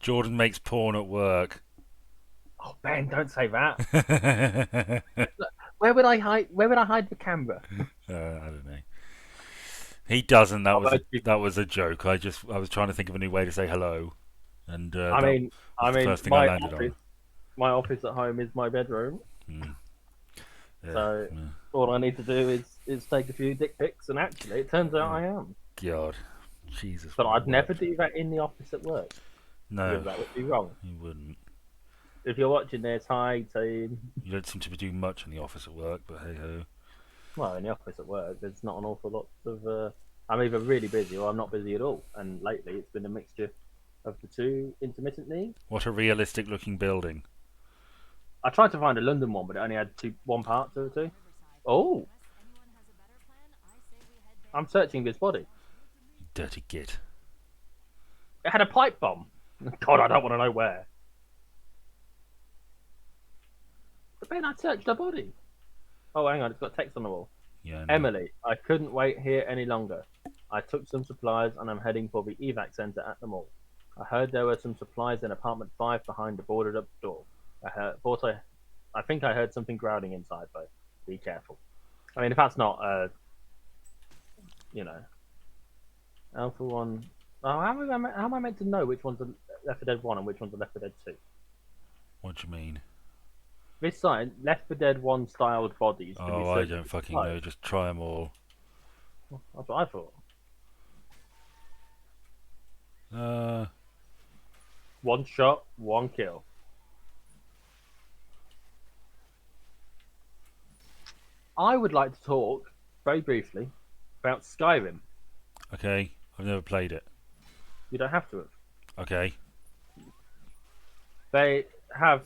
Jordan makes porn at work. Oh, Ben, don't say that. I Where would I hide? Where would I hide the camera? don't know. He doesn't. I've heard you- That was a joke. I was trying to think of a new way to say hello, and I that mean, was I the mean, first thing I landed on. my office at home is my bedroom. Mm, yeah, So yeah. all I need to do is take a few dick pics, and actually, it turns out Oh I am. God, Jesus But I'd never wept. do that in the office at work because No, that would be wrong. you wouldn't. If you're watching this, hi team. You don't seem to be doing much in the office at work, but hey ho. Well, in the office at work, there's not an awful lot of. I'm either really busy or I'm not busy at all. And lately, it's been a mixture of the two intermittently. What a realistic looking building. I tried to find a London one, but it only had one part to it. Two. Oh, I'm searching this body. You dirty git. It had a pipe bomb. God, I don't want to know where. But then I searched the body. Oh, hang on, it's got text on the wall. Yeah, I know. Emily, I couldn't wait here any longer. I took some supplies and I'm heading for the evac center at the mall. I heard there were some supplies in apartment 5 behind the boarded up door. I think I heard something growling inside though. Be careful. I mean, if that's not, you know, Alpha 1. Oh, how am I meant to know which one's a Left 4 Dead 1 and which one's a Left 4 Dead 2? What do you mean? This side, Left 4 Dead 1 styled bodies can be Oh, I searched don't for fucking supplies. know. Just try them all. That's what I thought. Uh, One shot, one kill. I would like to talk very briefly about Skyrim. okay. I've never played it. You don't have to have. Okay. They have.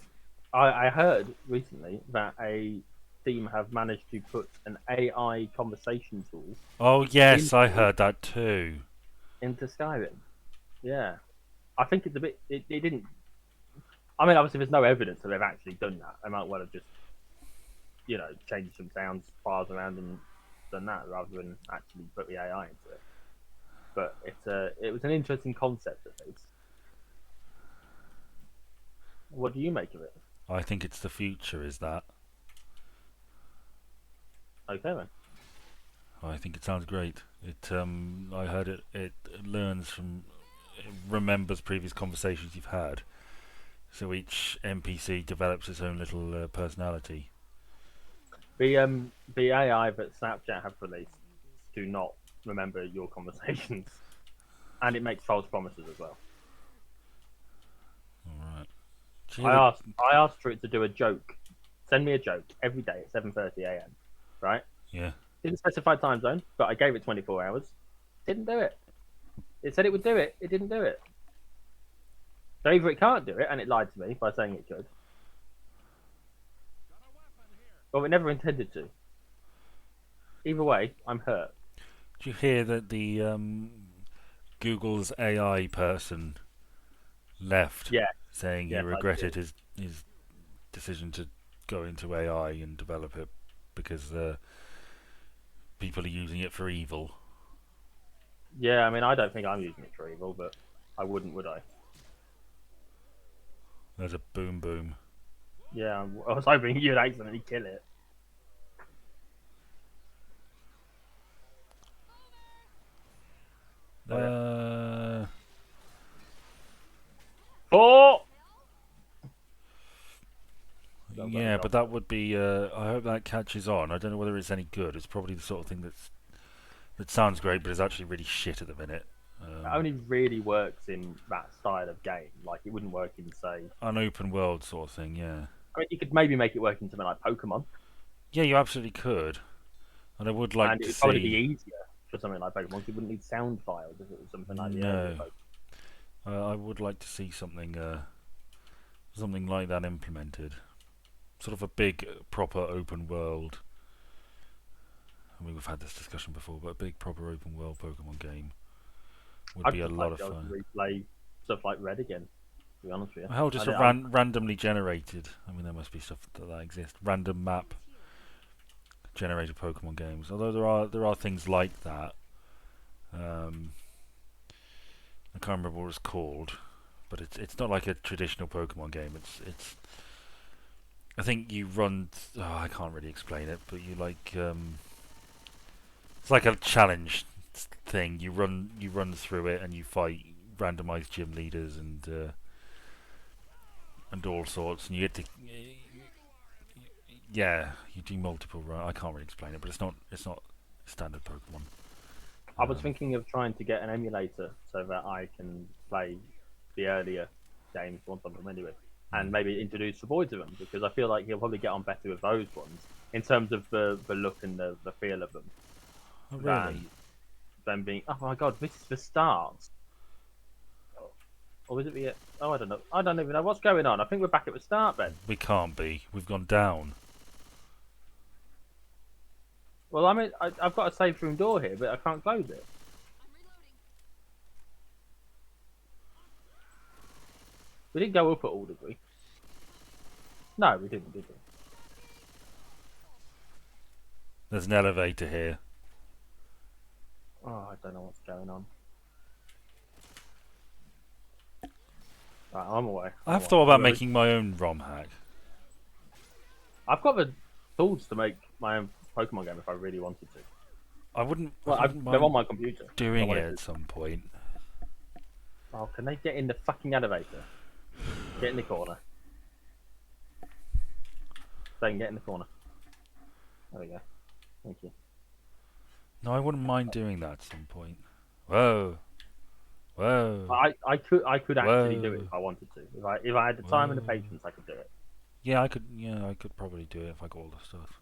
I heard recently that a team have managed to put an AI conversation tool Oh yes, I into heard that too. Skyrim. Yeah, I think it's a bit. It didn't. I mean, obviously, there's no evidence that they've actually done that. They might well have just, changed some sounds files around and done that rather than actually put the AI into it. But it was an interesting concept at least. What do you make of it? I think it's the future. Is that? Okay then. I think it sounds great. It. I heard it. It learns from. It remembers previous conversations you've had. So each NPC develops its own little personality. The AI that Snapchat have released do not remember your conversations, and it makes false promises as well. All right. Do you I hear asked I asked for it to do a joke, send me a joke every day at 7:30 a.m. Right? yeah. Didn't specify time zone, but I gave it 24 hours. Didn't do it. It said it would do it. It didn't do it. So either it can't do it, and it lied to me by saying it could, or it never intended to. Either way, I'm hurt. Do you hear that the Google's AI person left, Yeah, saying he yes, I regretted did. his decision to go into AI and develop it because people are using it for evil. Yeah, I mean, I don't think I'm using it for evil, but I wouldn't, would I? There's a boom boom. Yeah, I was hoping you'd accidentally kill it. Oh yeah. Uh, Four. Sounds like a yeah, dog. but that would be. I hope that catches on. I don't know whether it's any good. It's probably the sort of thing that sounds great, but is actually really shit at the minute. It only really works in that style of game. Like it wouldn't work in, say, An open world sort of thing. Yeah. I mean, you could maybe make it work in something like Pokemon, Yeah, you absolutely could. And I would like and it to would probably be see. easier for something like Pokemon. 'Cause you wouldn't need sound files if it was something like the earlier No, Pokemon. I would like to see something like that implemented. Sort of a big, proper open world. I mean, we've had this discussion before, but a big, proper open world Pokemon game would I'd be a just lot like to of be able to fun. replay stuff like Red again. To be honest with you, Hell, just a randomly generated. I mean, there must be stuff that exists. Random map generated Pokemon games. Although there are things like that. I can't remember what it's called, but it's not like a traditional Pokemon game. It's I think you run. I can't really explain it, but you like it's like a challenge thing. You run through it and you fight randomized gym leaders and all sorts, and you get to yeah, you do multiple run. I can't really explain it, but it's not standard Pokemon. I was thinking of trying to get an emulator so that I can play the earlier games once I'm familiar with, and maybe introduce the boy to them, because I feel like he'll probably get on better with those ones in terms of the look and the feel of them Oh really? than being. Oh my god, this is the start. Or is it the? Oh, I don't know. I don't even know what's going on. I think we're back at the start, Ben. We can't be. We've gone down. Well, I mean, I've got a safe room door here, but I can't close it. We didn't go up at all, did we? No, we didn't, did we? There's an elevator here. Oh, I don't know what's going on. Right, I'm away. I've thought about making my own ROM hack. I've got the tools to make my own Pokemon game if I really wanted to. I wouldn't. Well, I wouldn't they're on mind my computer. doing it at some point. Oh, can they get in the fucking elevator? Get in the corner. They can get in the corner. There we go. Thank you. No, I wouldn't mind doing that at some point. Whoa, whoa. I could actually do it Whoa. if I wanted to. If I had the time and the patience, I could do it. Yeah, I could. Yeah, I could probably do it if I got all the stuff.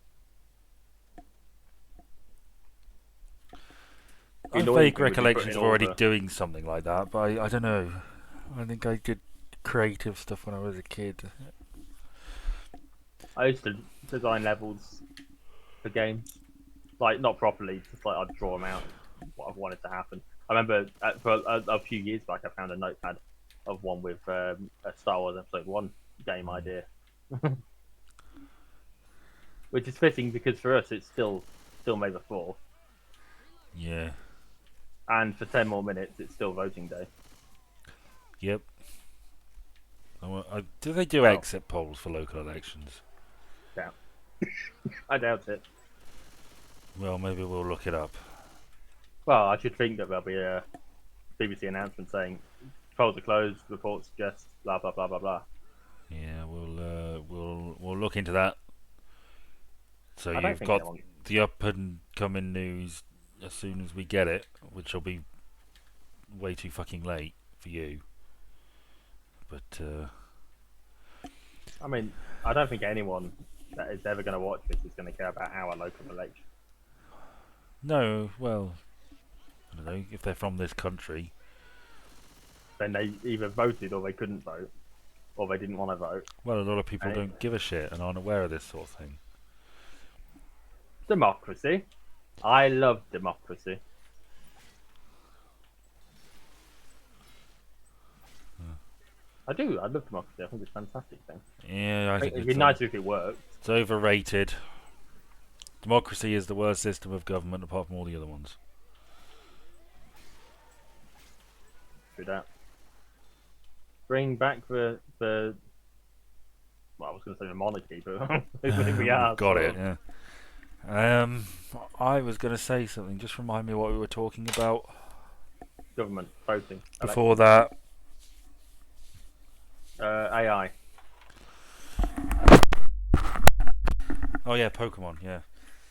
I have vague recollections of already doing something like that, but I don't know. I think I did creative stuff when I was a kid. I used to design levels for games, like not properly, just like I'd draw them out, what I wanted to happen. I remember for a few years back, I found a notepad of one with a Star Wars Episode 1 game idea, which is fitting because for us it's still May the 4th, Yeah. and for 10 more minutes it's still voting day. Yep. Do they do exit polls for local elections? Yeah, I doubt it. Well, maybe we'll look it up. Well, I should think that there'll be a BBC announcement saying polls are closed, reports suggest blah blah blah blah blah. Yeah, we'll look into that. So I don't you've think got anyone- the up and coming news as soon as we get it, which will be way too fucking late for you. But I mean, I don't think anyone that is ever going to watch this is going to care about our local election. no, well, I don't know if they're from this country. Then they either voted or they couldn't vote, or they didn't want to vote. Well, a lot of people Right. don't give a shit and aren't aware of this sort of thing. Democracy. I love democracy. I do. I love democracy. I think it's a fantastic thing. Yeah, I think It'd be nicer if it worked. it's overrated. Democracy is the worst system of government apart from all the other ones. Do that. Bring back the. Well, I was going to say the monarchy, but I think we are. Got it. Yeah. I was going to say something. Just remind me what we were talking about Government voting. before that. AI. Oh yeah, Pokemon. Yeah.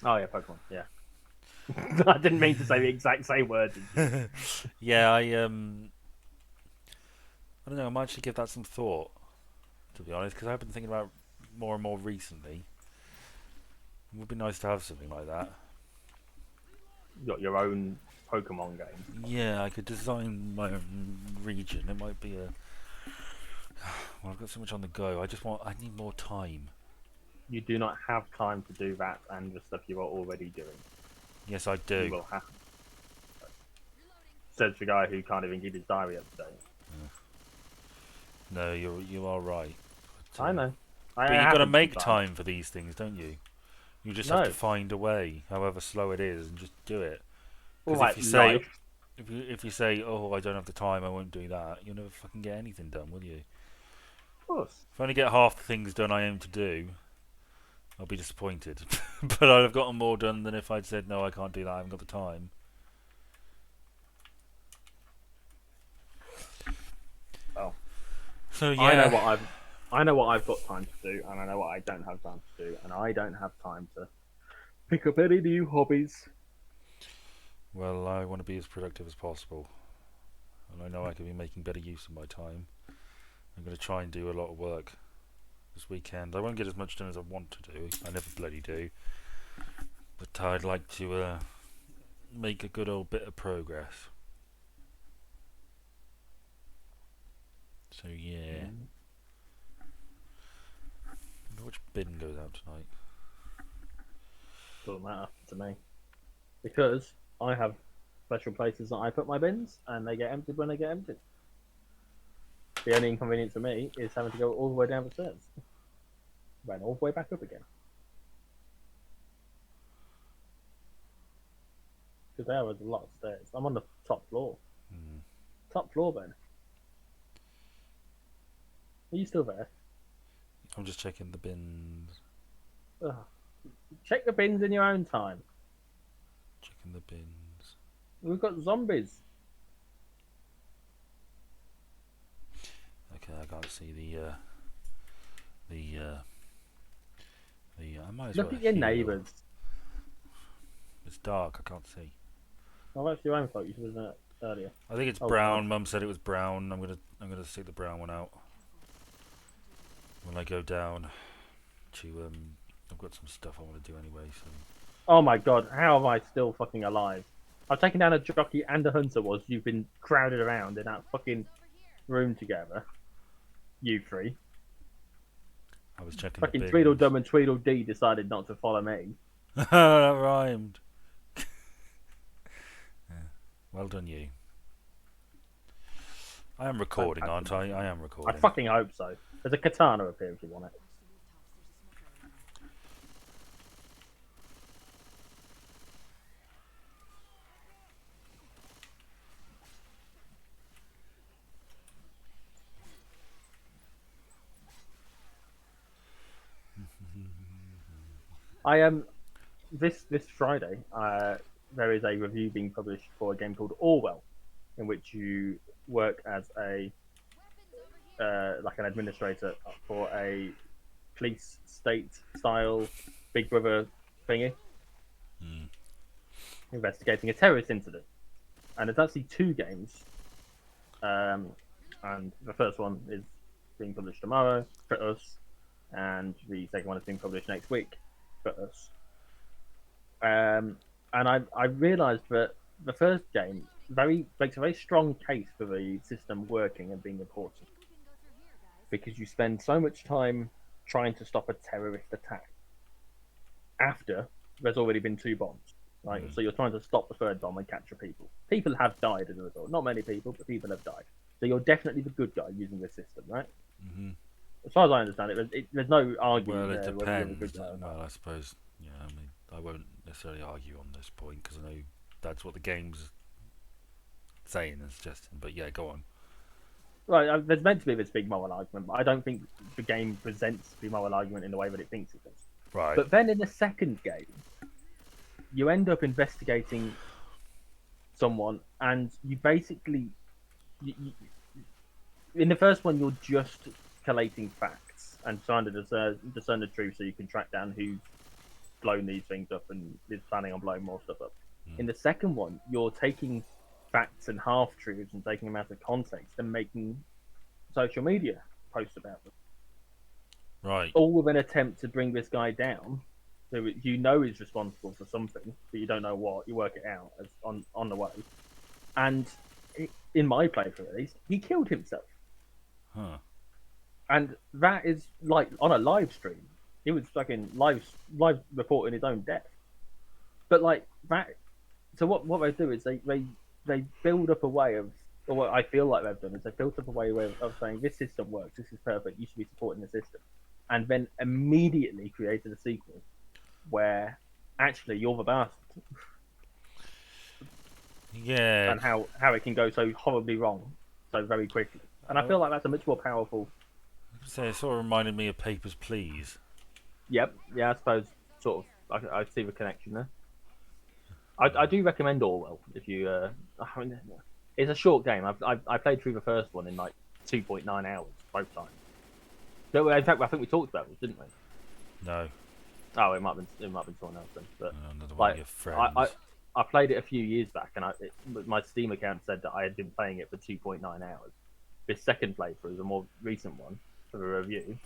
Oh yeah, Pokemon. Yeah. I didn't mean to say the exact same words. Yeah, I don't know. I might actually give that some thought, to be honest, because I've been thinking about it more and more recently. It would be nice to have something like that. You got your own Pokemon game. Yeah, I could design my own region. It might be a. Well, I've got so much on the go. I need more time. You do not have time to do that and the stuff you are already doing. Yes, I You do. will have. Says the guy who can't even keep his diary up to date. No, you are right. I know. But you've got to make time for these things, don't you? You just have No. to find a way, however slow it is, and just do it. All Because right, if you say, life. if you say, "Oh, I don't have the time, I won't do that," you'll never fucking get anything done, will you? Of course. If I only get half the things done I aim to do, I'll be disappointed. But I'd have gotten more done than if I'd said, "No, I can't do that. I haven't got the time." Well, So I know yeah. what I've got time to do, and I know what I don't have time to do, and I don't have time to pick up any new hobbies. Well, I want to be as productive as possible, and I know I can be making better use of my time. I'm going to try and do a lot of work this weekend. I won't get as much done as I want to do. I never bloody do. But I'd like to make a good old bit of progress. So yeah. Mm. I wonder which bin goes out tonight. Doesn't matter to me because I have special places that I put my bins, and they get emptied when they get emptied. The only inconvenience for me is having to go all the way down the stairs, then all the way back up again. Because there was a lot of stairs. I'm on the top floor. Hmm. Top floor, Ben. Are you still there? I'm just checking the bins. Ugh. Check the bins in your own time. Checking the bins. We've got zombies. Okay, I can't see the I might as Look well at your heal. neighbours. It's dark. I can't see. Oh, that's your own fault. You should have done it earlier. I think it's Oh, brown. Mum said it was brown. I'm gonna stick the brown one out when I go down to I've got some stuff I want to do anyway. So oh my god, how am I still fucking alive? I've taken down a jockey and a hunter whilst you've been crowded around in that fucking room together. You three. I was checking the Fucking bins. Tweedledum and Tweedledee decided not to follow me. That rhymed. Yeah. Well done, you. I am recording, aren't I? I am I recording. fucking hope so. There's a katana up here if you want it. I am this Friday. There is a review being published for a game called Orwell, in which you work as a like an administrator for a police state style Big Brother thingy, Mm. investigating a terrorist incident. And there's actually two games, and the first one is being published tomorrow for us, and the second one is being published next week for us. And I realised that the first game makes a very strong case for the system working and being important because you spend so much time trying to stop a terrorist attack after there's already been two bombs. Right, so you're trying to stop the third bomb and capture people. People have died as a result. Not many people, but people have died. So you're definitely the good guy using this system, right? Mm-hmm. As far as I understand it, there's no arguing Well, it there whether you're the depends. good guy or not. Well, I suppose. Yeah, I mean, I won't necessarily argue on this point because I know that's what the game's saying and suggesting. But yeah, go on. Right, there's meant to be this big moral argument, but I don't think the game presents the moral argument in the way that it thinks it does. Right. But then in the second game, you end up investigating someone, and you basically, in the first one, you're just collating facts and trying to discern the truth so you can track down who's blown these things up and is planning on blowing more stuff up. In the second one, you're taking facts and half truths and taking them out of context and making social media posts about them. Right. All with an attempt to bring this guy down. So you know he's responsible for something, but you don't know what. You work it out as on the way. And in my playthrough, at least, he killed himself. Huh. And that is like on a live stream. He was fucking live reporting his own death. But like that. So what they do is they build up a way of, or what I feel like they've done is they built up a way of saying this system works, this is perfect, you should be supporting the system, and then immediately created a sequel where actually you're the bastard. Yeah. and how it can go so horribly wrong so very quickly. And I I feel like that's a much more powerful. say it sort of reminded me of Papers, Please. Yep, yeah, I suppose sort of. I see the connection there. I do recommend Orwell if you. I mean, it's a short game. I played through the first one in like 2.9 hours both times. So, in fact, I think we talked about this, didn't we? No, Oh, it might have been someone else then. But another one of like, your I, I, friends. I played it a few years back, and my Steam account said that I had been playing it for 2.9 hours. This second playthrough, the more recent one for the review,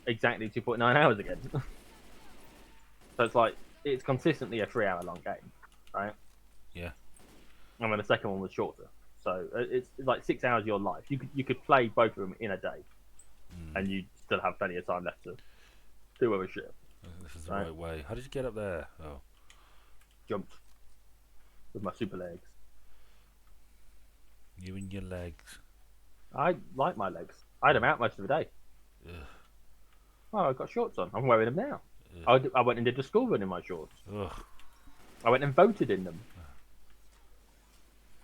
exactly 2.9 hours again. So it's like it's consistently a 3 hour long game, right? Yeah. And then the second one was shorter. So it's like 6 hours of your life. You could play both of them in a day, and you still have plenty of time left to do other shit. This is the Right? right way. How did you get up there? Oh, Jumped with my super legs. you and your legs. I like my legs. I had them out most of the day. Ugh, Oh, I've got shorts on. I'm wearing them now. ugh, I went and did the school run in my shorts. ugh. I went and voted in them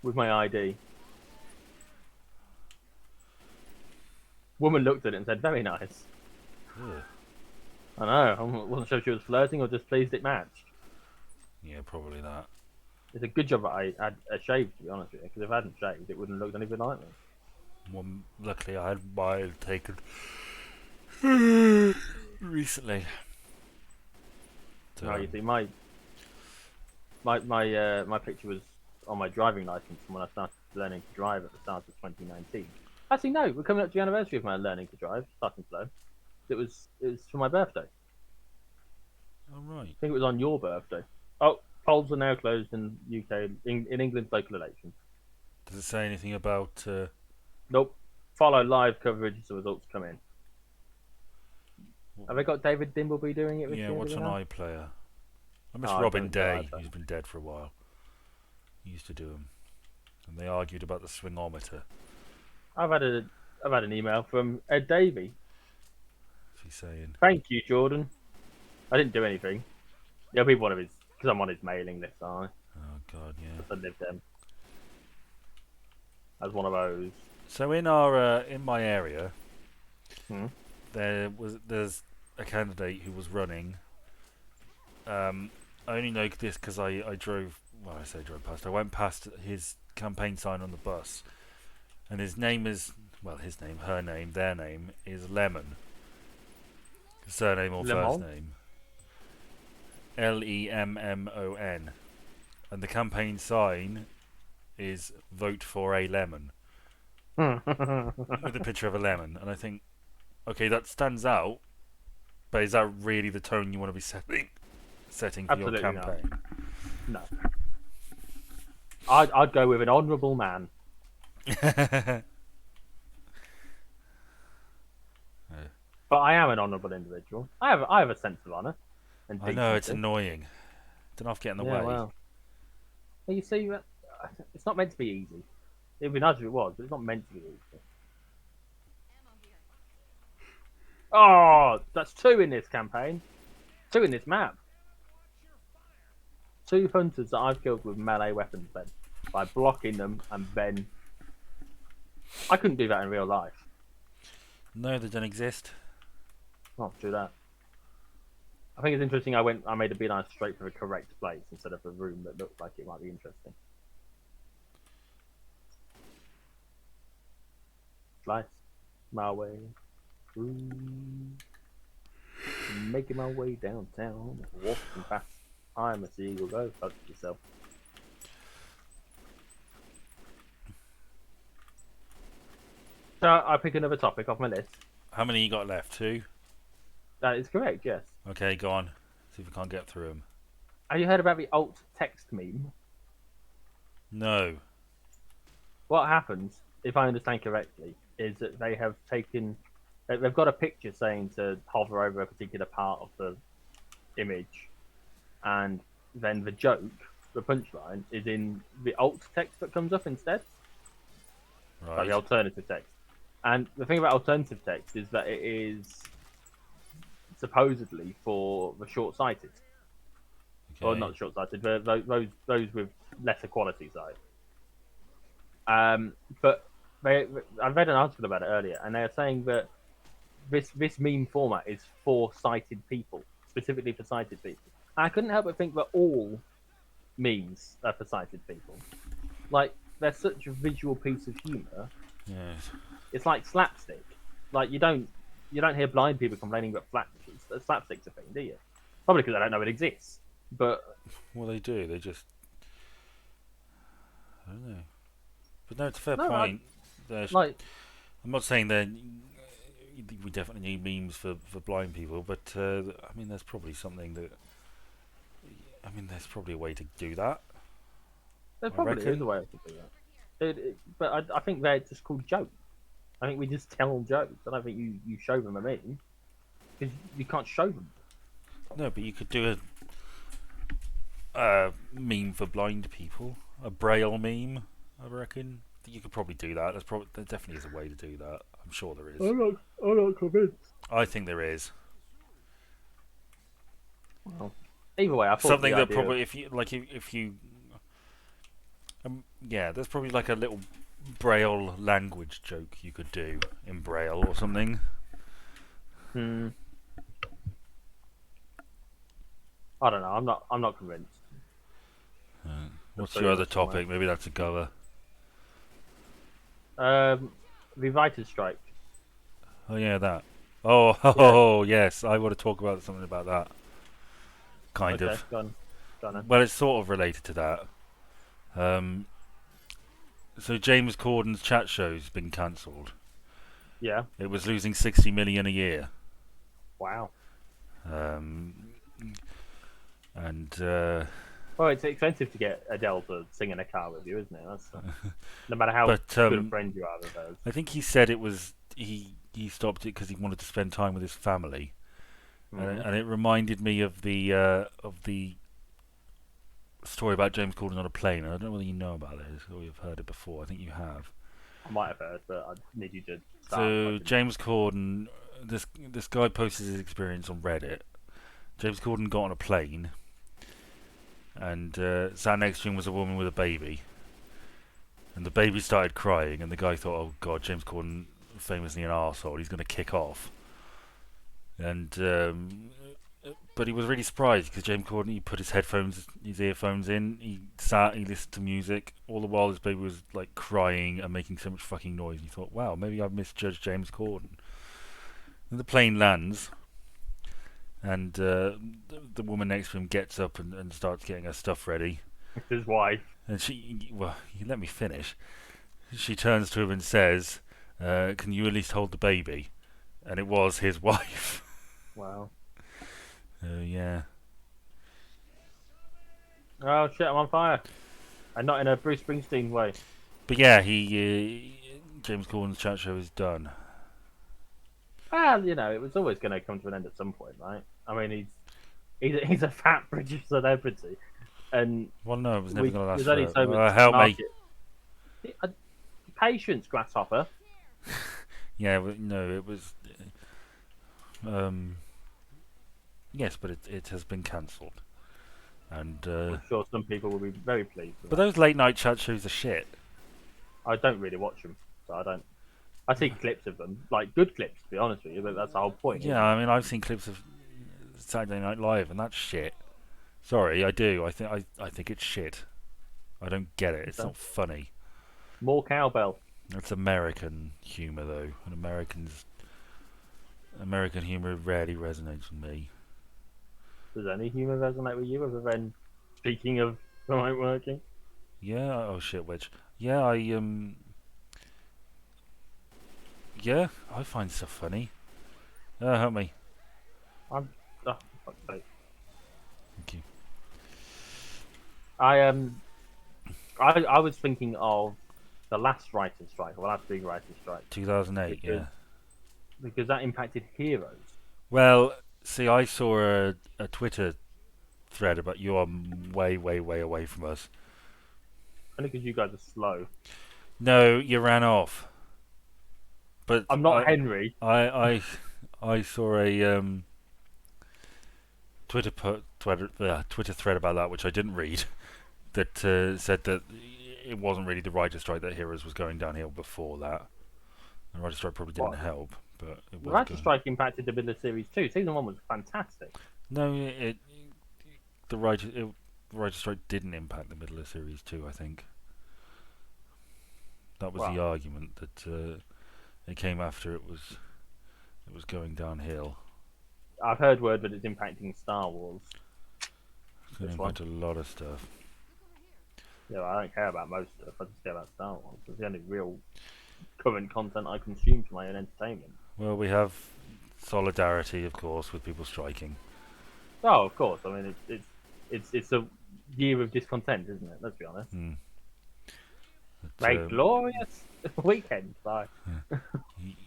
with my ID. Woman looked at it and said, "Very nice." Ugh. I know. I wasn't sure if she was flirting or just pleased it matched. Yeah, probably that. It's a good job that I had a shave, to be honest with you, because if I hadn't shaved, it wouldn't have looked anything like me. Well, luckily, I had mine taken recently. No, you see, my picture was on my driving license from when I started learning to drive at the start of 2019. Actually, no, we're coming up to the anniversary of my learning to drive, starting slow. It was for my birthday. Oh, right. I think it was on your birthday. Oh, polls are now closed in UK in England's local elections. Does it say anything about? Nope. Follow live coverage as the results come in. Have they got David Dimbleby doing it this Yeah, year? Do what's we on know? iPlayer? I miss Oh, I Robin don't know Day. either. He's been dead for a while. He used to do them, and they argued about the swingometer. I've had an email from Ed Davey. What's he saying? Thank you, Jordan. I didn't do anything. It'll be one of his because I'm on his mailing list, aren't Oh God, yeah. I? I lived them as one of those. So in my area, Hmm? there's a candidate who was running. I only know this because I drove. Well, I say drove past. I went past his campaign sign on the bus, and his name is his name, her name, their name is Lemon. Surname or Le first Mans? name. Lemmon, and the campaign sign is "Vote for a Lemon" with a picture of a lemon. And I think, okay, that stands out, but is that really the tone you want to be setting for your Absolutely not. campaign? No. I'd go with an honourable man. But I am an honourable individual. I have a sense of honour and I know it's decency. annoying. Don't have to get in the Yeah, way. well. Well, you see, it's not meant to be easy. It'd be nice if it was, but it's not meant to be easy. Oh, that's two in this campaign. Two in this map. Two hunters that I've killed with melee weapons, then. By blocking them and then. I couldn't do that in real life. No, they don't exist. Not do that. I think it's interesting I made a beeline straight for the correct place instead of a room that looked like it might be interesting. Slice my way through. Making my way downtown. Walking past. I'm a seagull. Go fuck yourself. So I pick another topic off my list. How many you got left? Two? That is correct, yes. Okay, go on. See if we can't get through them. Have you heard about the alt text meme? No. What happens, if I understand correctly, is that they've got a picture saying to hover over a particular part of the image, and then the joke, the punchline, is in the alt text that comes up instead, like the Right. alternative text. And the thing about alternative text is that it is supposedly for the short-sighted, or Okay. not short-sighted, those with lesser quality sight. But I read an article about it earlier, and they are saying that this meme format is for sighted people, specifically for sighted people. And I couldn't help but think that all memes are for sighted people. Like they're such a visual piece of humor. Yes. It's like slapstick. Like you don't hear blind people complaining about slapstick's a thing, do you? Probably because I don't know it exists. But Well, they do. They just. I don't know. But no, it's a fair no, point. like I'm not saying that we definitely need memes for blind people, but I mean, there's probably something that. I mean, there's probably a way to do that. there I probably is reckon. a way to do that. But I think they're just called jokes. I think we just tell jokes. I don't think you show them a meme because you can't show them. No, but you could do a meme for blind people, a braille meme. I reckon you could probably do that. There definitely is a way to do that. I'm sure there is. I'm not convinced. I think there is Well, either way, I thought something the that idea probably if you yeah, there's probably like a little braille language joke you could do in braille or something. I don't know. I'm not convinced. What's So your you other look somewhere. topic? Maybe that's a goer. The writers' strike. Oh yeah, that. Oh, Yeah. oh yes, I want to talk about something about that. Kind Okay. of. Go on then. Well, it's sort of related to that. Um, so James Corden's chat show's been cancelled. Yeah. It was losing 60 million a year. Wow. Um, and Well, it's expensive to get Adele to sing in a car with you, isn't it? That's no matter how but good a friend you are with hers. I think he said it was he stopped it because he wanted to spend time with his family, and it reminded me of the story about James Corden on a plane. I don't know whether you know about this or you've heard it before. I think you have. I might have heard, but I need you to start. So James Corden, this guy posted his experience on Reddit. James Corden got on a plane, and sat next to him was a woman with a baby, and the baby started crying, and the guy thought, "Oh God, James Corden, famously an arsehole, he's going to kick off." And but he was really surprised because James Corden, he put his earphones in, he sat, he listened to music, all the while this baby was like crying and making so much fucking noise. And he thought, "Wow, maybe I've misjudged James Corden." And the plane lands, and the woman next to him gets up and starts getting her stuff ready. His wife. And well, you let me finish. She turns to him and says, "Can you at least hold the baby?" And it was his wife. Wow. Yeah. Oh shit! I'm on fire, and not in a Bruce Springsteen way. But yeah, James Corden's chat show is done. Well, it was always going to come to an end at some point, right? I mean, he's a fat British celebrity, and Well, no, it was never going to last there's only so forever. much Help me. market. Patience, grasshopper. Yeah, no, it was. Yes, but it has been cancelled. And I'm sure some people will be very pleased. but those late night chat shows are shit. I don't really watch them, so I don't. I see clips of them, like good clips, to be honest with you, but that's the whole point. Yeah, I mean, I've seen clips of Saturday Night Live, and that's shit. Sorry, I do. I think it's shit. I don't get it. It's not funny. More cowbell. It's American humour, though, and American humour rarely resonates with me. Does any humour resonate with you, other than speaking of remote working? Yeah. Oh shit, which? Yeah, yeah, I find stuff funny. Help me. I'm. Oh, fuck's sake. Thank you. I was thinking of the last writer's strike, or the last big writer's strike, 2008. Yeah. because that impacted heroes. Well, see, I saw a Twitter thread about you are way, way, way away from us. Only because you guys are slow. No, you ran off. But I'm not Henry. I saw a Twitter thread about that, which I didn't read, that said that it wasn't really the writer strike that Heroes was going downhill before that. The writer strike probably didn't What? help, but it The was Writer good. Strike impacted the middle of Series 2. Season 1 was fantastic. No, the writer strike didn't impact the middle of Series 2. I think that was the Well, argument that it came after it was going downhill. I've heard word that it's impacting Star Wars. It's going to This one. impact a lot of stuff. Yeah, well, I don't care about most stuff. I just care about Star Wars. It's the only real current content I consume for my own entertainment. Well, we have solidarity, of course, with people striking. Oh, of course. I mean, it's a year of discontent, isn't it? Let's be honest. Hmm. A glorious weekend. Bye.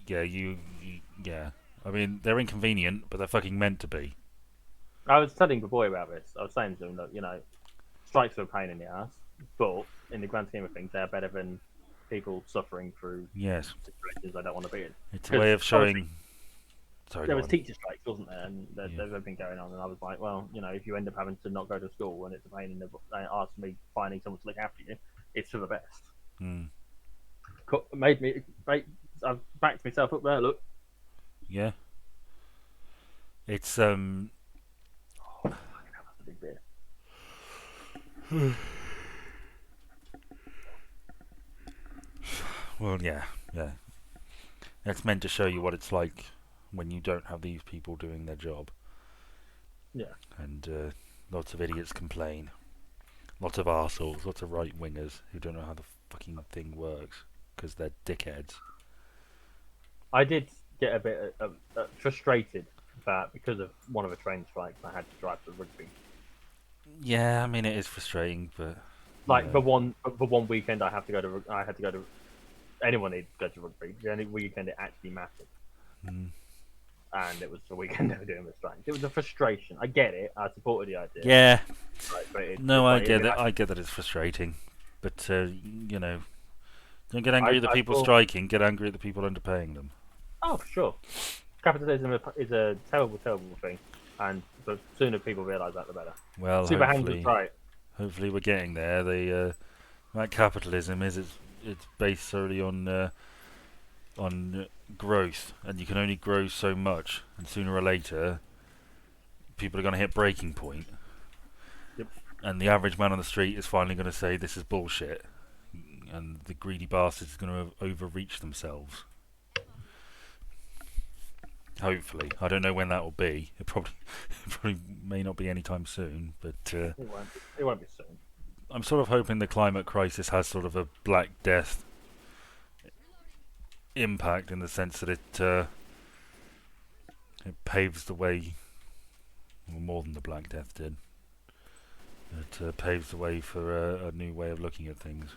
Yeah, yeah. I mean, they're inconvenient, but they're fucking meant to be. I was telling the boy about this. I was saying to him that strikes are a pain in the ass, but in the grand scheme of things, they're better than people suffering through Yes, situations they don't want to be in. it's a way of showing. Sorry, There go was on. teacher strikes, wasn't there? And Yeah. they've been going on, and I was like, well, if you end up having to not go to school and it's a pain in the ass for me finding someone to look after you, it's for the best. Mm. I've backed myself up there. Look, Yeah. It's oh, fucking hell, that's a big beer. well, yeah. It's meant to show you what it's like when you don't have these people doing their job. Yeah. And lots of idiots complain. Lots of arseholes, lots of right wingers who don't know how the fucking thing works because they're dickheads. I did get a bit frustrated that because of one of the train strikes, I had to drive to rugby. Yeah, I mean it is frustrating, but Like the one weekend I had to go to. Anyone needs to go to rugby. The only weekend it actually mattered, and it was the weekend they were doing the strikes. It was a frustration. I get it. I supported the idea. yeah. Right, but I get it. I get that it's frustrating, but don't get angry at the people striking. Get angry at the people underpaying them. Oh, for sure. Capitalism is a terrible, terrible thing, and the sooner people realise that, the better. Well, Super Hands was right. Hopefully, we're getting there. That capitalism it's based solely on growth, and you can only grow so much, and sooner or later, people are going to hit breaking point. Yep. And the average man on the street is finally going to say this is bullshit, and the greedy bastards are going to overreach themselves. Hopefully, I don't know when that will be. It probably may not be anytime soon, but It won't be soon. I'm sort of hoping the climate crisis has sort of a Black Death impact in the sense that it paves the way, well, more than the Black Death did. It paves the way for a new way of looking at things,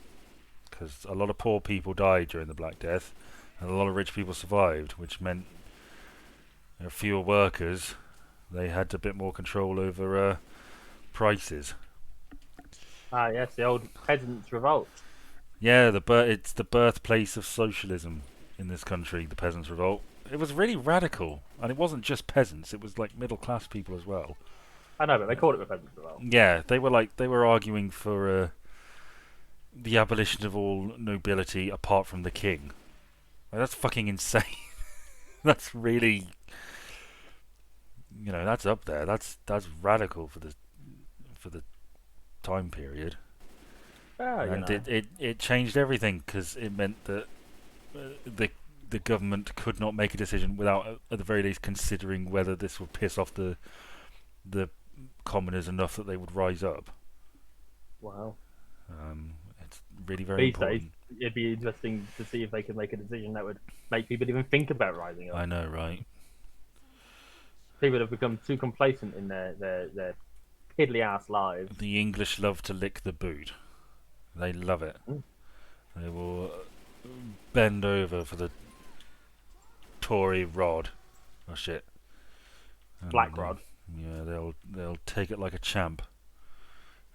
because a lot of poor people died during the Black Death, and a lot of rich people survived, which meant fewer workers. They had a bit more control over prices. Ah, yes, the old peasants' revolt. Yeah, it's the birthplace of socialism in this country. The Peasants' Revolt. It was really radical, and it wasn't just peasants. It was like middle class people as well. I know, but they called it the peasants' revolt. Yeah, they were arguing for the abolition of all nobility apart from the king. Like, that's fucking insane. That's really, that's up there. That's radical for the time period. Oh, And it changed everything because it meant that the government could not make a decision without, at the very least, considering whether this would piss off the commoners enough that they would rise up. Wow. It's really very important. These days, it'd be interesting to see if they could make a decision that would make people even think about rising up. I know, right? People have become too complacent in their piddly ass lives. The English love to lick the boot. They love it. Mm. They will bend over for the Tory rod. Oh shit. Black rod. Yeah, they'll take it like a champ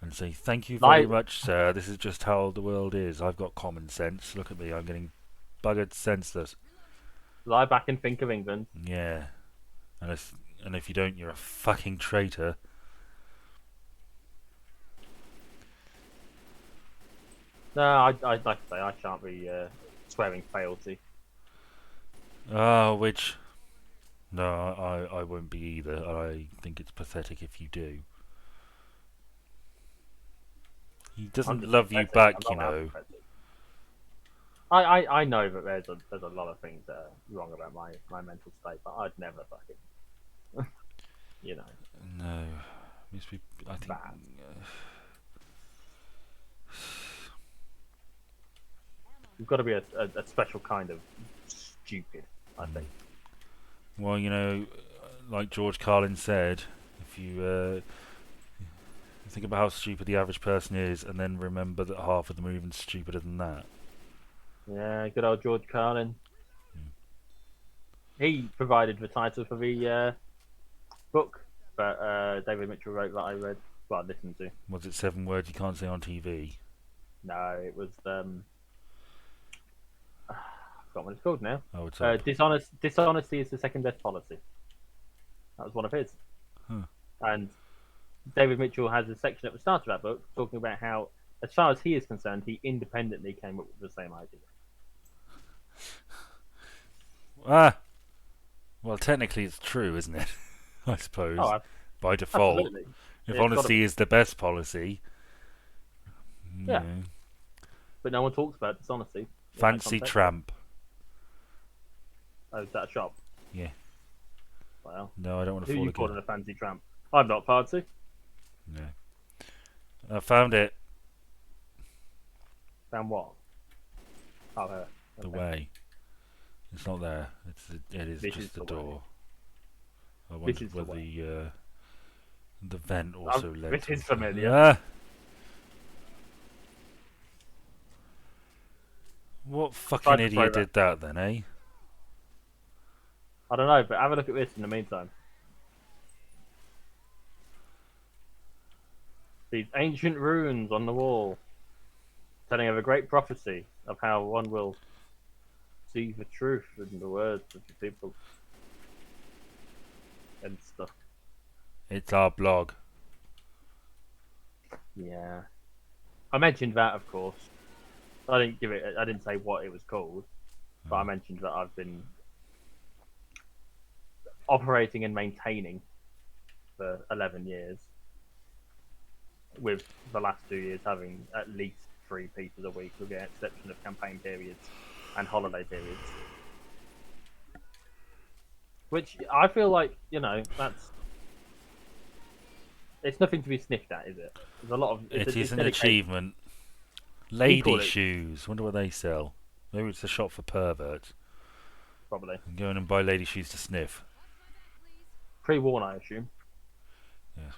and say, "Thank you very much, sir. This is just how the world is. I've got common sense. Look at me. I'm getting buggered senseless." Lie back and think of England. Yeah, and if you don't, you're a fucking traitor. No, I like I say, I shan't be swearing fealty. Which no, I won't be either. I think it's pathetic if you do. He I'm doesn't just love you pathetic. I'm back, not you that know. pathetic. I know that there's a lot of things that are wrong about my mental state, but I'd never fucking you know No, I think. bad. You've got to be a special kind of stupid, I think. Well, you know, like George Carlin said, if you think about how stupid the average person is, and then remember that half of them are even stupider than that. Yeah, good old George Carlin. Hmm. He provided the title for the book that David Mitchell wrote that I read. Well, I listened to. Was it 7 words you can't say on TV? No, it was I forgot what it's called now. Oh, it's up. Dishonesty is the second best policy. That was one of his. Huh. And David Mitchell has a section at the start of that book talking about how, as far as he is concerned, he independently came up with the same idea. Ah, well, technically it's true, isn't it? I suppose Oh, by default, absolutely. if It's got to honesty be. is the best policy, you Yeah, know, but no one talks about dishonesty in that fancy context. tramp. Oh, is that a shop? Yeah. Well, No, I don't want to who are fall you again. calling a fancy tramp? I'm not fancy. No. I found it. Found what? Oh, her. The Okay. way. It's not there. It is This is just the the way. door. I This wondered is the whether way. the vent also led This to. is familiar. What fucking Tried to throw idiot that. did that then, eh? I don't know, but have a look at this in the meantime. These ancient runes on the wall, telling of a great prophecy of how one will see the truth in the words of the people and stuff. It's our blog. Yeah, I mentioned that, of course. I didn't give it. I didn't say what it was called, but I mentioned that I've been operating and maintaining for 11 years, with the last 2 years having at least 3 pieces a week, with the exception of campaign periods and holiday periods. Which I feel like, it's nothing to be sniffed at, is it? There's a lot of It is it's an dedication. achievement. He Lady called it shoes. Wonder what they sell. Maybe it's a shop for perverts. probably Go in and buy lady shoes to sniff. pre-worn, I assume. Yeah.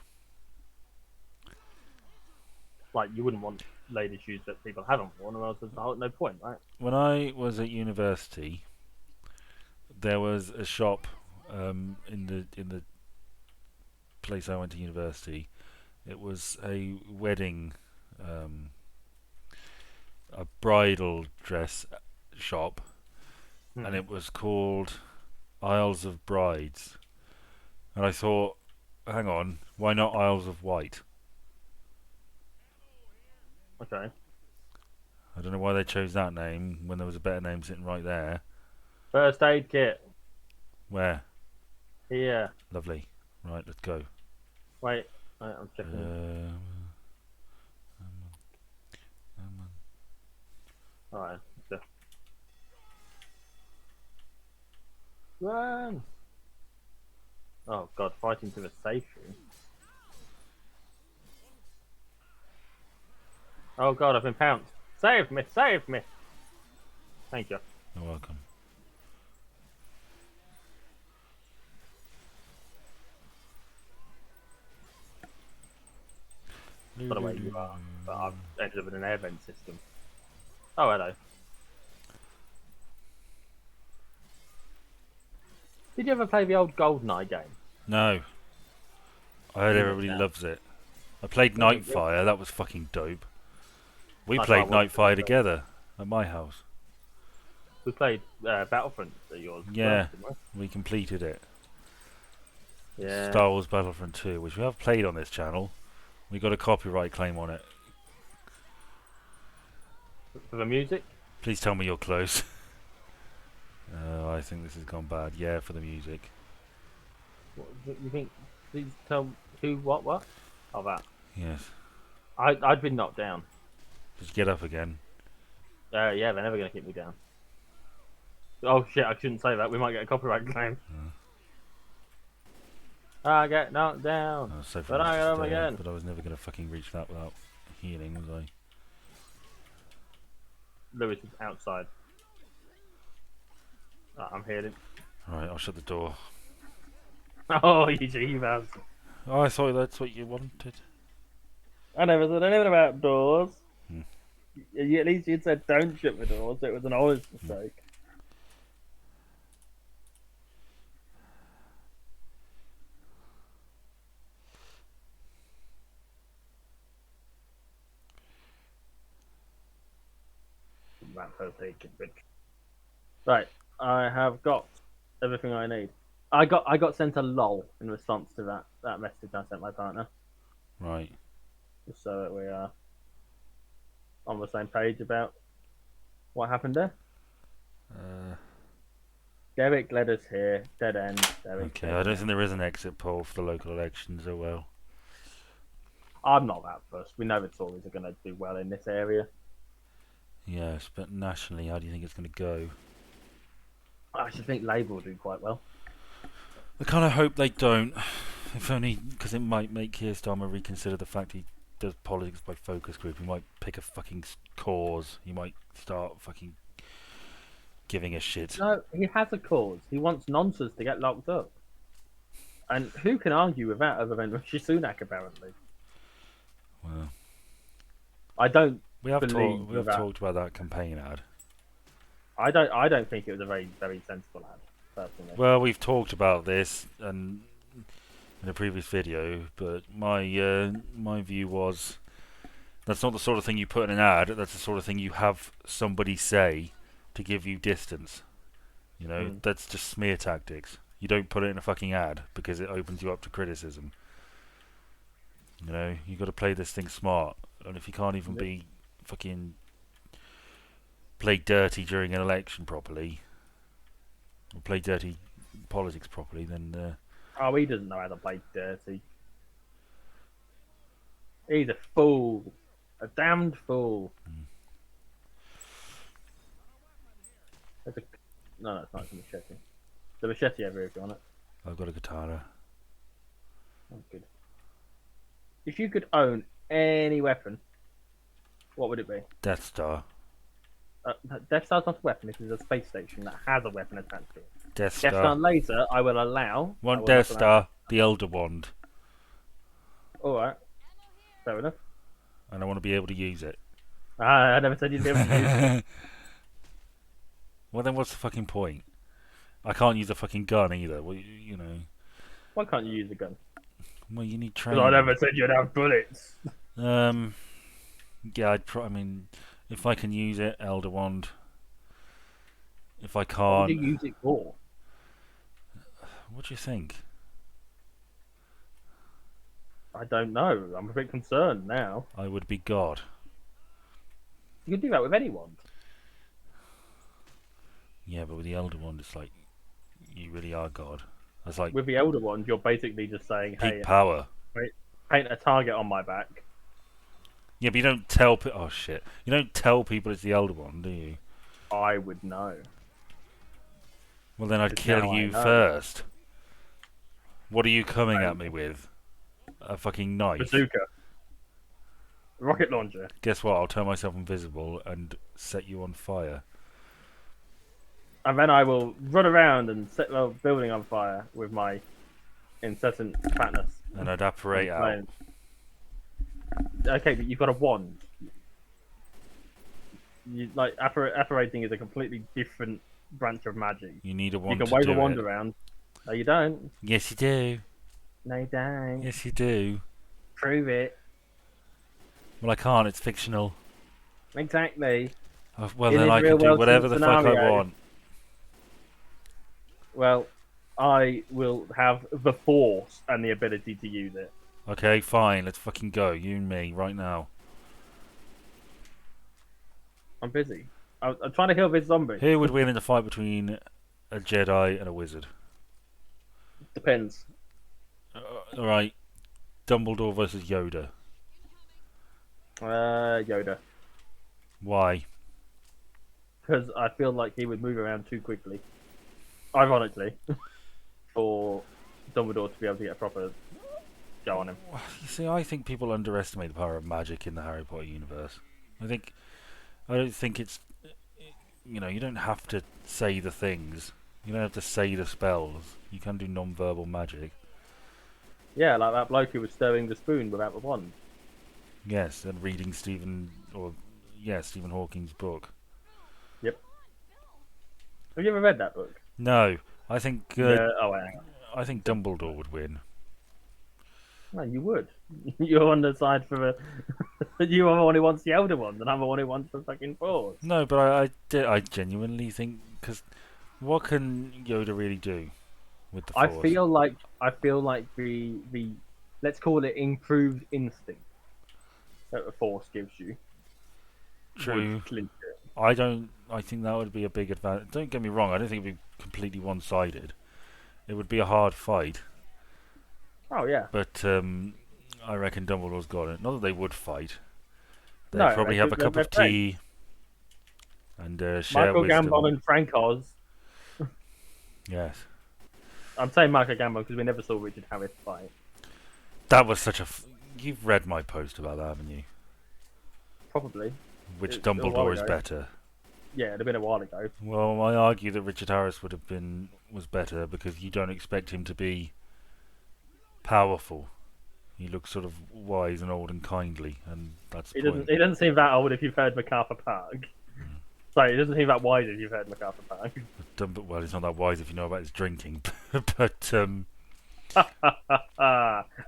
Like you wouldn't want lady shoes that people haven't worn, or else there's no point, right? When I was at university, there was a shop in the place I went to university. It was a wedding, a bridal dress shop, and it was called Isles of Brides. And I thought, hang on, why not Isles of Wight? Okay. I don't know why they chose that name when there was a better name sitting right there. First aid kit Where? here. Lovely. Right, let's go. Wait, I'm checking. All right. So. Run! Oh god, fighting to the safe room. Oh god, I've been pounced. Save me! Save me! Thank you. You're welcome. By the way, you are. But I've ended up in an air vent system. Oh, hello. Did you ever play the old GoldenEye game? No. I heard You missed everybody out. loves it. I played No, yeah. Nightfire, that was fucking dope. We Nightfire played was Nightfire good. together at my house. We played Battlefront at yours. as well, Yeah, didn't we completed it. we? Yeah. Star Wars Battlefront 2, which we have played on this channel. We got a copyright claim on it. For the music? Please tell me you're close. I think this has gone bad. Yeah, for the music. What, you think? Please tell who, what? Oh, that. Yes. I'd been knocked down. Just get up again. Yeah, they're never gonna keep me down. Oh shit! I shouldn't say that. We might get a copyright claim. I get knocked down, So but I get up just, again. but I was never going to fucking reach that without healing, was I? Lewis is outside. I'm healing. Alright, I'll shut the door. Oh, you Jeevas. Oh, I thought that's what you wanted. I never said anything about doors. Hmm. At least you said don't shut the doors. It was an honest mistake. Right, I have got everything I need. I got sent a lol in response to that message I sent my partner, Right. just so that we are on the same page about what happened there. Derek led us here. Dead end. Derek. Okay, I don't think there is an exit poll for the local elections, oh well. I'm not that fussed. We know the Tories are going to do well in this area. Yes, but nationally, how do you think it's going to go? I should think Labour will do quite well. I kind of hope they don't, if only because it might make Keir Starmer reconsider the fact he does politics by focus group. He might pick a fucking cause. He might start fucking giving a shit. No, he has a cause. He wants nonsense to get locked up. And who can argue with that other than Rishi Sunak, apparently? Well, I don't we have believe talked about that campaign ad. I don't think it was a very, very sensible ad, personally. Well, we've talked about this and in a previous video, but my view was that's not the sort of thing you put in an ad. That's the sort of thing you have somebody say to give you distance. You know, that's just smear tactics. You don't put it in a fucking ad because it opens you up to criticism. You know, you got to play this thing smart, and if you can't even be fucking play dirty during an election properly, or play dirty politics properly, then Oh, he doesn't know how to play dirty. He's a fool. A damned fool. There's a... No, it's not. It's a machete. The machete over here if you want it. I've got a katana. Oh, good. If you could own any weapon, what would it be? Death Star. Death Star's not a weapon. This is a space station that has a weapon attached to it. Death Death Star Star. laser, I will allow. One Death Star, the Elder Wand, Alright. Fair enough. and I want to be able to use it. I never said you'd be able to use it. Well, then what's the fucking point? I can't use a fucking gun either. Well, you know. Why can't you use a gun? Well, you need Because training. I never said you'd have bullets. Yeah, I mean, if I can use it, Elder Wand. If I What can't, would you use it for? what do you think? I don't know. I'm a bit concerned now. I would be God. You can do that with anyone. Yeah, but with the Elder Wand, it's like you really are God. That's like With the Elder Wand, you're basically just saying, peak hey, power. paint a target on my back. Yeah, but you don't tell oh shit. You don't tell people it's the Elder Wand, do you? I would know. Well, then I'd Because kill now I you know. first. What are you coming at me with? A fucking knife? Bazooka. Rocket launcher. Guess what? I'll turn myself invisible and set you on fire. And then I will run around and set the building on fire with my incessant fatness. And I'd apparate out. Okay, but you've got a wand. You, like apparating is a completely different branch of magic. You need a wand You to can wave do a wand it. around. No, you don't. Yes, you do. No, you don't. Yes, you do. Prove it. Well, I can't. It's fictional. Exactly. Well, In then a I can do real-world whatever the fuck I scenario. want. Well, I will have the force and the ability to use it. Okay, fine. Let's fucking go. You and me, right now. I'm busy. I'm trying to kill this zombie. Who would win in a fight between a Jedi and a wizard? Depends. Alright, Dumbledore versus Yoda. Yoda. Why? Because I feel like he would move around too quickly. Ironically, for Dumbledore to be able to get a proper go on him. You see, I think people underestimate the power of magic in the Harry Potter universe. I don't think it's... You know, you don't have to say the things. You don't have to say the spells. You can do non-verbal magic. Yeah, like that bloke who was stirring the spoon without the wand. Yes, and reading Stephen Hawking's book. Yep. Have you ever read that book? No, I think... Oh, hang on. I think Dumbledore would win. No, you would. You're on the side for the... You are the one who wants the elder one, and I'm the one who wants the fucking Force. No, but I genuinely think... Because what can Yoda really do with the Force? I feel like the let's call it improved instinct that the Force gives you. True. I think that would be a big advantage. Don't get me wrong, I don't think it would be completely one-sided. It would be a hard fight. Oh, yeah. But I reckon Dumbledore's got it. Not that they would fight. They'd No, probably have a cup of tea and share Michael wisdom. Gambon and Frank Oz. Yes. I'm saying Michael Gambon because we never saw Richard Harris fight. That was such a... You've read my post about that, haven't you? Probably. Which It's a while Dumbledore is ago. better. Yeah, it'd have been a while ago. Well, I argue that Richard Harris was better because you don't expect him to be powerful. He looks sort of wise and old and kindly, and that's the point. He doesn't seem that old if you've heard MacArthur Park. Sorry, he doesn't seem that wise if you've heard MacArthur Park. Well, he's not that wise if you know about his drinking, but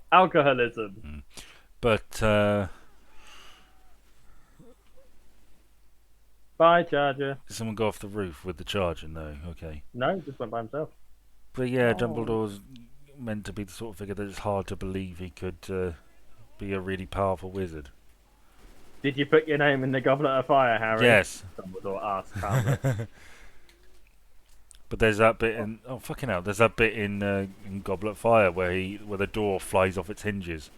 Alcoholism. but Bye, Charger. did someone go off the roof with the charger? No, okay. No, he just went by himself. But yeah, Oh. Dumbledore's meant to be the sort of figure that it's hard to believe he could be a really powerful wizard. Did you put your name in the Goblet of Fire, Harry? Yes. Dumbledore asked calmly. But there's that bit in there's that bit in Goblet of Fire where the door flies off its hinges,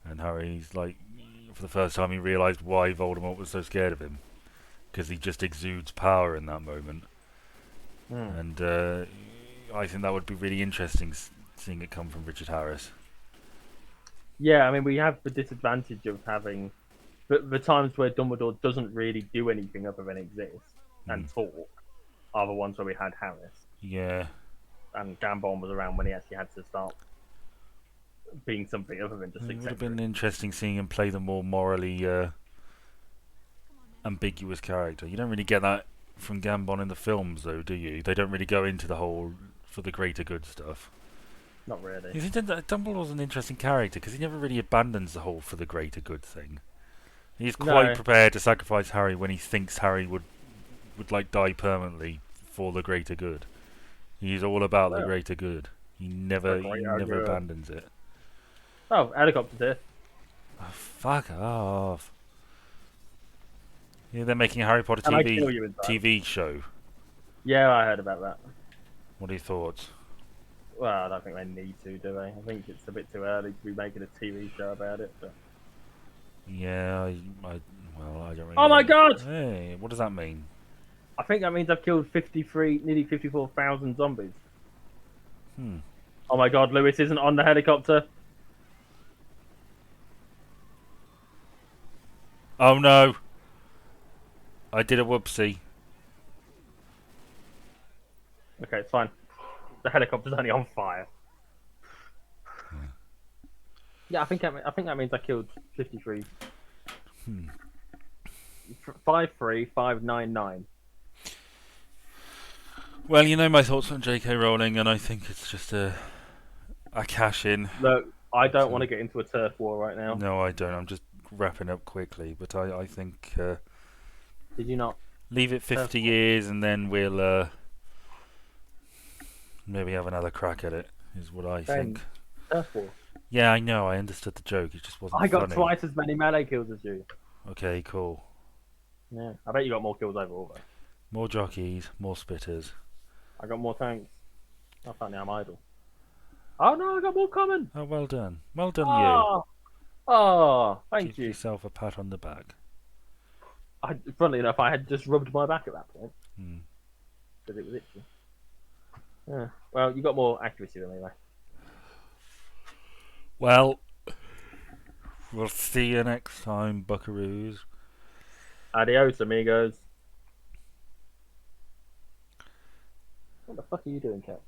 and Harry's like, for the first time he realised why Voldemort was so scared of him, because he just exudes power in that moment. And I think that would be really interesting seeing it come from Richard Harris. Yeah, I mean, we have the disadvantage of having the times where Dumbledore doesn't really do anything other than exist and talk are the ones where we had Harris. Yeah. And Gambon was around when he actually had to start being something other than just It would have eccentric. been interesting seeing him play the more morally ambiguous character. You don't really get that from Gambon in the films, though, do you? They don't really go into the whole for the greater good stuff. Not really. You think that Dumbledore's an interesting character because he never really abandons the whole for the greater good thing. He's quite prepared to sacrifice Harry when he thinks Harry would like die permanently for the greater good. He's all about the greater good. He never abandons it. Oh, helicopter there. Oh, fuck off. Yeah, they're making a Harry Potter Can I kill you inside? TV show. Yeah, I heard about that. What are your thoughts? Well, I don't think they need to, do they? I think it's a bit too early to be making a TV show about it. But... Yeah, I don't really Oh my know. God! Hey, what does that mean? I think that means I've killed nearly 54,000 zombies. Oh my God, Lewis isn't on the helicopter. Oh no! I did a whoopsie. Okay, it's fine. The helicopter's only on fire. Yeah, I think that means I killed 53. 53599. Well, you know my thoughts on J.K. Rowling, and I think it's just a cash in. Look, I don't want to get into a turf war right now. No, I don't. I'm just wrapping up quickly, but I think Did you not? leave it 50 years and then we'll maybe have another crack at it. Is what I think. Turf war. Yeah, I know. I understood the joke. It just wasn't. I got funny. twice as many melee kills as you. Okay, cool. Yeah, I bet you got more kills overall though. More jockeys, more spitters. I got more tanks. Apparently I'm idle. Oh no, I got more coming. Oh, well done. Well done, you. Oh, oh, thank Give you. yourself a pat on the back. Funnily enough, I had just rubbed my back at that point Hmm. because it was itchy. Yeah. Well, you got more accuracy than me, anyway. Well, we'll see you next time, buckaroos. Adios, amigos. What the fuck are you doing, Cat?